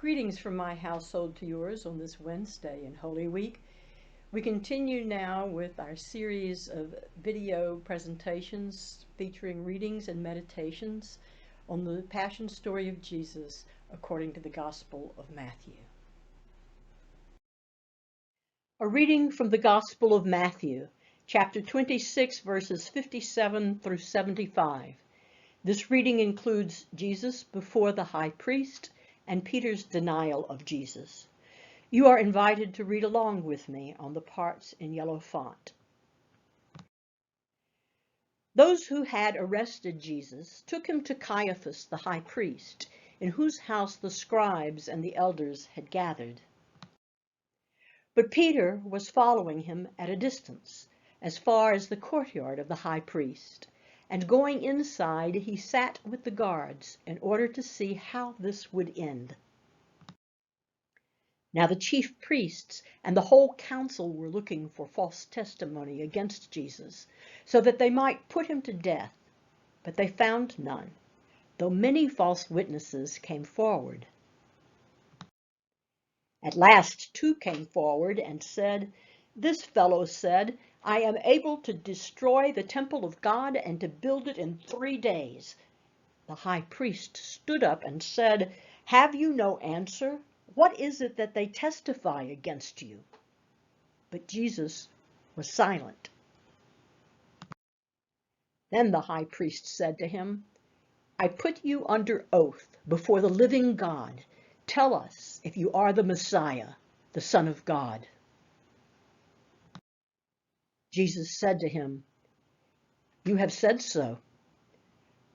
Greetings from my household to yours on this Wednesday in Holy Week. We continue now with our series of video presentations featuring readings and meditations on the Passion story of Jesus according to the Gospel of Matthew. A reading from the Gospel of Matthew, chapter 26, verses 57 through 75. This reading includes Jesus before the high priest and Peter's denial of Jesus. You are invited to read along with me on the parts in yellow font. Those who had arrested Jesus took him to Caiaphas the high priest, in whose house the scribes and the elders had gathered. But Peter was following him at a distance, as far as the courtyard of the high priest, and going inside he sat with the guards in order to see how this would end. Now the chief priests and the whole council were looking for false testimony against Jesus, so that they might put him to death, but they found none, though many false witnesses came forward. At last 2 came forward and said, "This fellow said, 'I am able to destroy the temple of God and to build it in 3 days.' The high priest stood up and said, 'Have you no answer? What is it that they testify against you?' But Jesus was silent. Then the high priest said to him, 'I put you under oath before the living God. Tell us if you are the Messiah, the Son of God.' Jesus said to him, 'You have said so.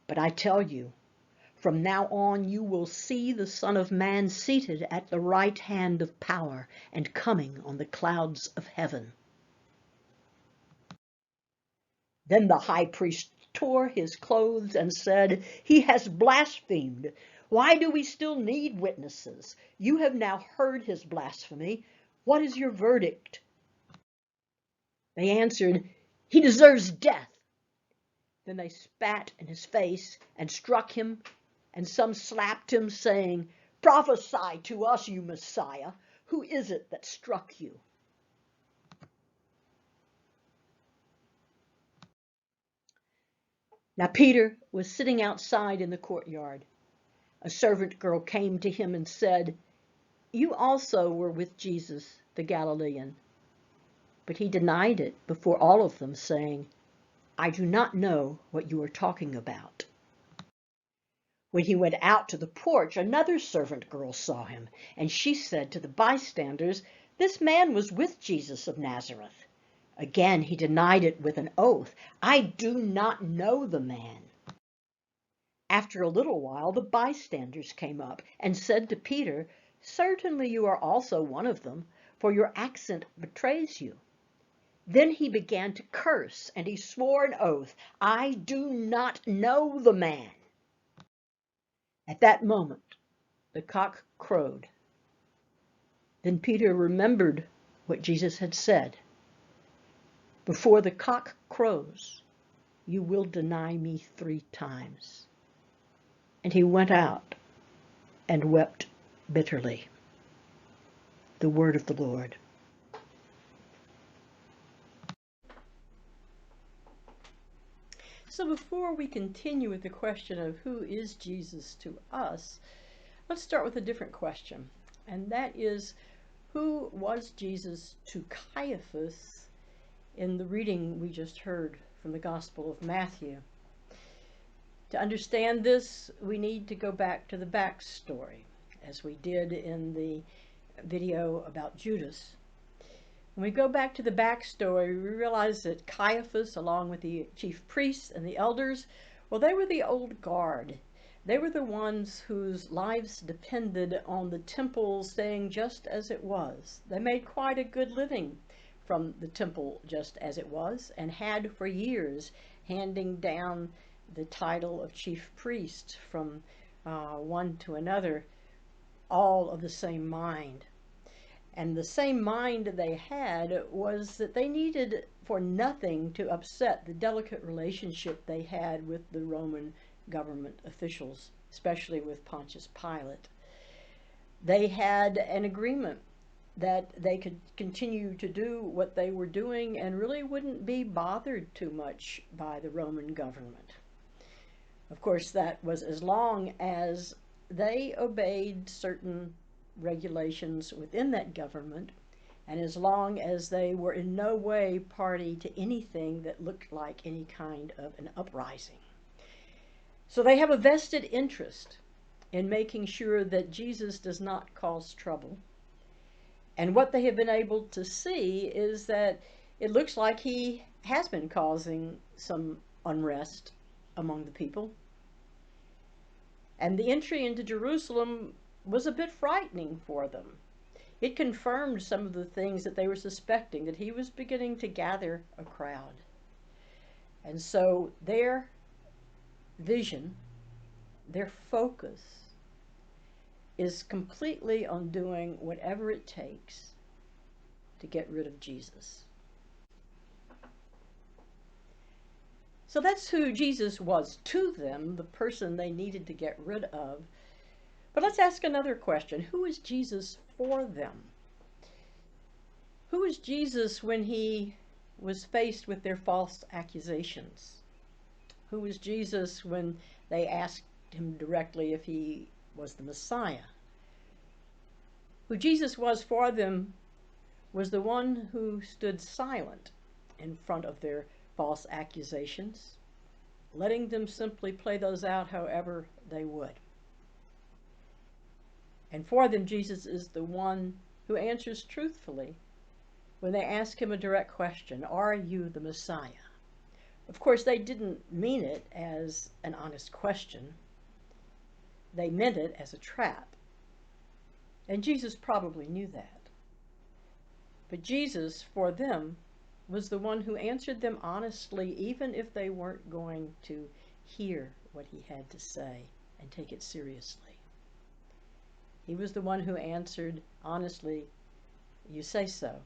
But I tell you, from now on you will see the Son of Man seated at the right hand of power and coming on the clouds of heaven.' Then the high priest tore his clothes and said, 'He has blasphemed. Why do we still need witnesses? You have now heard his blasphemy. What is your verdict?' They answered, 'He deserves death.' Then they spat in his face and struck him, and some slapped him, saying, 'Prophesy to us, you Messiah. Who is it that struck you?' Now Peter was sitting outside in the courtyard. A servant girl came to him and said, 'You also were with Jesus the Galilean.' But he denied it before all of them, saying, 'I do not know what you are talking about.' When he went out to the porch, another servant girl saw him, and she said to the bystanders, 'This man was with Jesus of Nazareth.' Again he denied it with an oath, 'I do not know the man.' After a little while, the bystanders came up and said to Peter, 'Certainly you are also one of them, for your accent betrays you.' Then he began to curse, and he swore an oath, 'I do not know the man.' At that moment, the cock crowed. Then Peter remembered what Jesus had said, 'Before the cock crows, you will deny me 3 times. And he went out and wept bitterly. The word of the Lord. So before we continue with the question of who is Jesus to us, let's start with a different question. And that is, who was Jesus to Caiaphas in the reading we just heard from the Gospel of Matthew? To understand this, we need to go back to the backstory, as we did in the video about Judas. When we go back to the backstory, we realize that Caiaphas, along with the chief priests and the elders, well, they were the old guard. They were the ones whose lives depended on the temple staying just as it was. They made quite a good living from the temple just as it was, and had for years, handing down the title of chief priest from one to another, all of the same mind. And the same mind they had was that they needed for nothing to upset the delicate relationship they had with the Roman government officials, especially with Pontius Pilate. They had an agreement that they could continue to do what they were doing and really wouldn't be bothered too much by the Roman government. Of course, that was as long as they obeyed certain regulations within that government, and as long as they were in no way party to anything that looked like any kind of an uprising. So they have a vested interest in making sure that Jesus does not cause trouble. And what they have been able to see is that it looks like he has been causing some unrest among the people. And the entry into Jerusalem was a bit frightening for them. It confirmed some of the things that they were suspecting, that he was beginning to gather a crowd. And so their vision, their focus, is completely on doing whatever it takes to get rid of Jesus. So that's who Jesus was to them, the person they needed to get rid of. But let's ask another question. Who is Jesus for them? Who is Jesus when he was faced with their false accusations? Who was Jesus when they asked him directly if he was the Messiah? Who Jesus was for them was the one who stood silent in front of their false accusations, letting them simply play those out however they would. And for them, Jesus is the one who answers truthfully when they ask him a direct question, "Are you the Messiah?" Of course, they didn't mean it as an honest question. They meant it as a trap. And Jesus probably knew that. But Jesus, for them, was the one who answered them honestly, even if they weren't going to hear what he had to say and take it seriously. He was the one who answered honestly, "You say so,"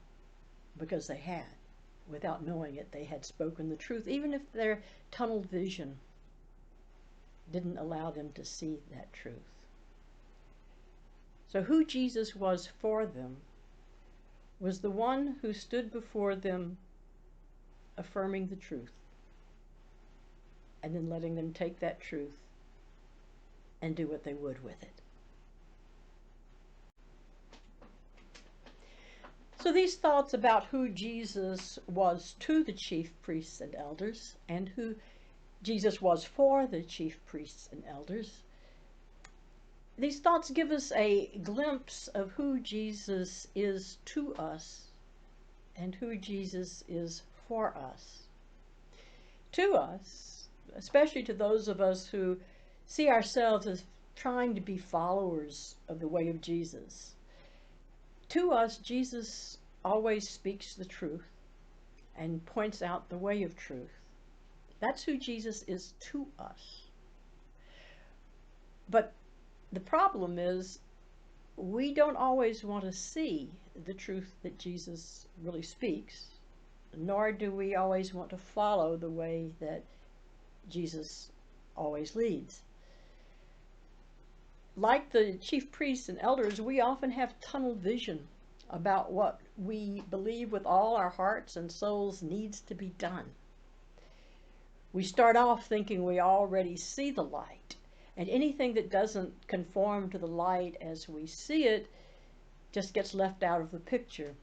because they had. Without knowing it, they had spoken the truth, even if their tunnel vision didn't allow them to see that truth. So who Jesus was for them was the one who stood before them affirming the truth and then letting them take that truth and do what they would with it. So these thoughts about who Jesus was to the chief priests and elders and who Jesus was for the chief priests and elders, these thoughts give us a glimpse of who Jesus is to us and who Jesus is for us. To us, especially to those of us who see ourselves as trying to be followers of the way of Jesus. To us, Jesus always speaks the truth and points out the way of truth. That's who Jesus is to us. But the problem is we don't always want to see the truth that Jesus really speaks, nor do we always want to follow the way that Jesus always leads. Like the chief priests and elders, we often have tunnel vision about what we believe with all our hearts and souls needs to be done. We start off thinking we already see the light, and anything that doesn't conform to the light as we see it just gets left out of the picture.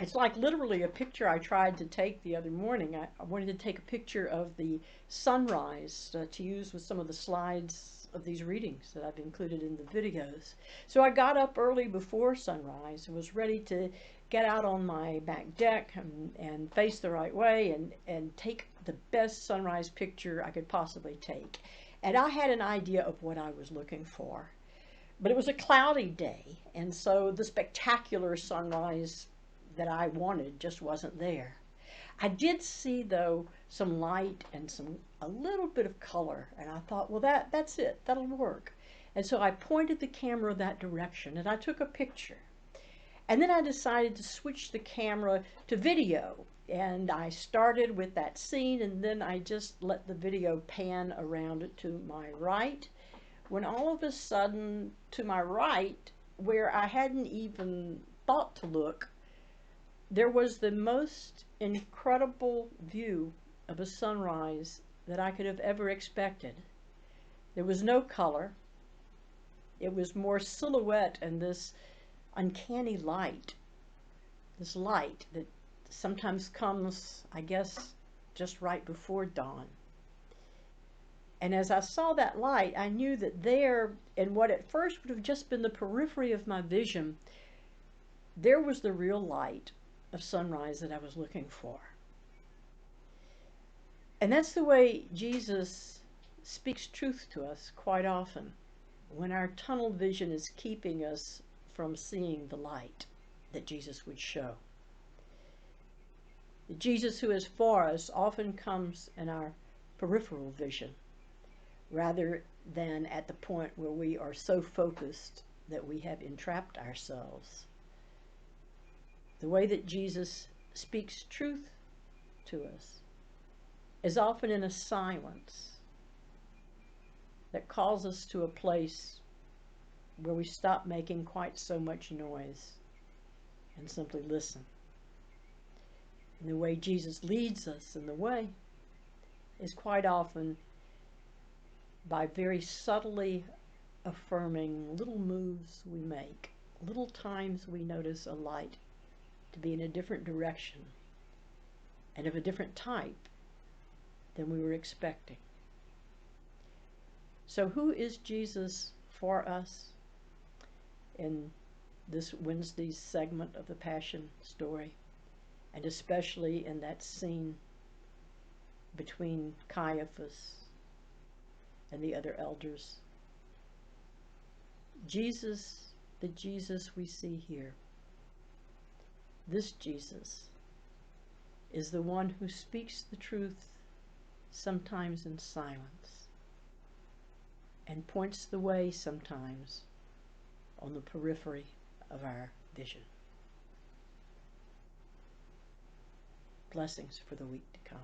It's like literally a picture I tried to take the other morning. I wanted to take a picture of the sunrise to use with some of the slides of these readings that I've included in the videos. So I got up early before sunrise and was ready to get out on my back deck and face the right way and take the best sunrise picture I could possibly take. And I had an idea of what I was looking for. But it was a cloudy day, and so the spectacular sunrise that I wanted just wasn't there. I did see, though, some light and a little bit of color, and I thought, well, that's it. That'll work. And so I pointed the camera that direction, and I took a picture. And then I decided to switch the camera to video, and I started with that scene, and then I just let the video pan around it to my right, when all of a sudden, to my right, where I hadn't even thought to look, there was the most incredible view of a sunrise that I could have ever expected. There was no color. It was more silhouette and this uncanny light, this light that sometimes comes, I guess, just right before dawn. And as I saw that light, I knew that there, in what at first would have just been the periphery of my vision, there was the real light of sunrise that I was looking for. And that's the way Jesus speaks truth to us quite often, when our tunnel vision is keeping us from seeing the light that Jesus would show. The Jesus who is for us often comes in our peripheral vision, rather than at the point where we are so focused that we have entrapped ourselves. The way that Jesus speaks truth to us is often in a silence that calls us to a place where we stop making quite so much noise and simply listen. And the way Jesus leads us in the way is quite often by very subtly affirming little moves we make, little times we notice a light to be in a different direction and of a different type than we were expecting. So who is Jesus for us in this Wednesday's segment of the Passion story, and especially in that scene between Caiaphas and the other elders? Jesus, the Jesus we see here, this Jesus is the one who speaks the truth sometimes in silence and points the way sometimes on the periphery of our vision. Blessings for the week to come.